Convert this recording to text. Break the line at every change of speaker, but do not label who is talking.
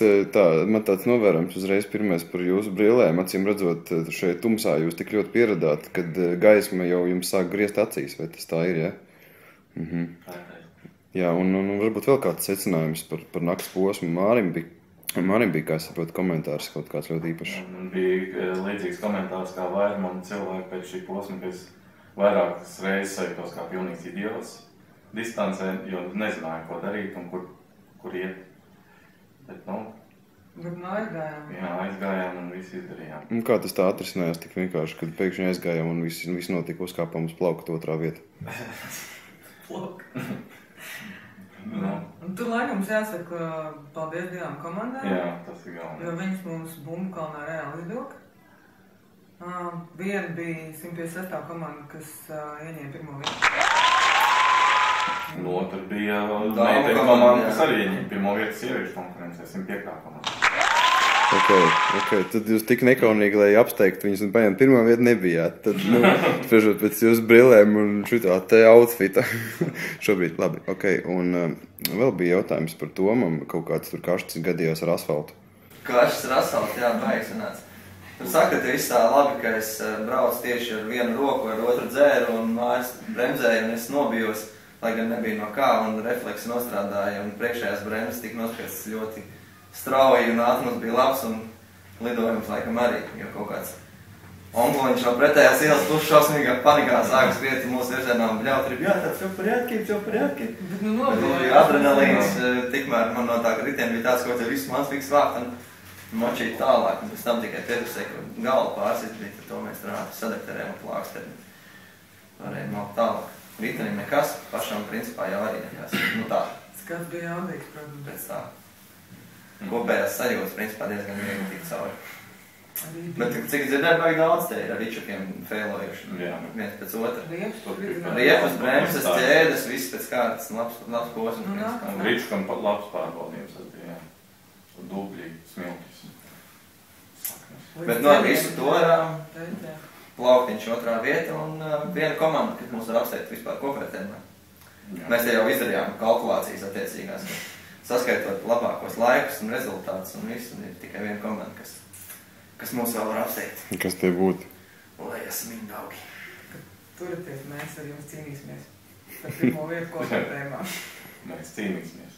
man tāds novērojums uzreiz pirmais par jūsu brillēm. Acīm redzot, šeit tumsā jūs tik ļoti pieradāt, kad gaisma jau jums sāk griezt acīs, vai tas tā ir, ja? Jā, un varbūt vēl kāds secinājums par nakts posmu. Mārim bija, kā es saprotu, komentārs kaut kāds ļoti īpašs.
Man bija līdzīgs komentārs kā vairumam cilvēku pēc šī posma, ka es vairākas reizes sajūtos kā pilnīgs idiots distancē, jo nezināju, ko darīt un kur iet. Bet,
aizgājām.
Jā, aizgājām un visu izdarījām.
Un kā tas tā atrisinājās tik vienkārši, kad pēkšņi aizgājām un viss notika, uzkāpām uz plaukt otrā vieta?
Plaukt. Un tur laikam mums jāsaka paldies divām komandām.
Jā, tas ir galvenais.
Jo viņas mums bumbu kalnā reāli izvilka. Viena bija 156. komanda, kas ieņēma pirmo vietu.
Otra bija meiteņu komanda, kas arī ieņēma pirmo vietu sieviešu konferencē, 105. komanda.
Ok, tad jūs tik nekaunīgi, lai apsteigtu viņus un paņemt pirmā vietu nebijāt. Tad, spriežot pēc jūsu brillēm un šitā te outfita. Šobrīd, labi, ok. Un vēl bija jautājums par Tomam, kaut kāds tur kašķis gadījās ar asfaltu.
Kašķis ar asfaltu, jā, baigs sanāca. Tur saka, ka viss tā labi, ka es braucu tieši ar vienu roku, ar otru dzēru un mājas bremzēju un es nobijos, lai gan nebija no kā un refleksi nostrādāja un priekšējās bremzes tika nospiestas ļoti strauji un ātrums bija labs un lidojums laikam arī, jo kaut kāds ongliņš no pretējās ielas puses šausmīgā panikā sāka skriet mūsu virzienā un bļaut, jā, tāds jau pariatki. Bet adrenalīns, tikmēr man no tā riteņa bija tāds, ka viss mans tiks vākt un močīt tālāk, un pēc tam tikai pietusēja, ka galva pārsist bija, tad to mēs rāti sadekterējām un plāksteriem. Varējām maukt tālāk. Ritenim nekas, pašam principā jau arī nekas. Tā.
Skats bija jaudīgs, protams.
Pēc tā. Kopējās sajūtas, principā, diezgan viegli tik cauri. Bet cik dzirdēju, vajag daudz te ir ar ričukiem feilojuši. Viens pēc otra. Riepas, bremses, ķēdes, viss pēc kārtas, labs posms.
Ričukam pat labs pārbaudījums tas bija, jā. Dubļi, smiltis.
Bet no visu to plauktiņš otrā vieta un viena komanda, kas mums var apsteigt vispār kopvērtējumā. Mēs te jau izdarījām kalkulācijas attiecīgās, saskaitot labākos laikus un rezultātus un visu, un ir tikai viena komanda, kas mūs vēl var apsteigt.
Kas te būtu?
Lejas Mindaugi.
Turieties, mēs ar jums cīnīsimies par pirmo vietu kopvērtējumā.
Mēs cīnīsimies.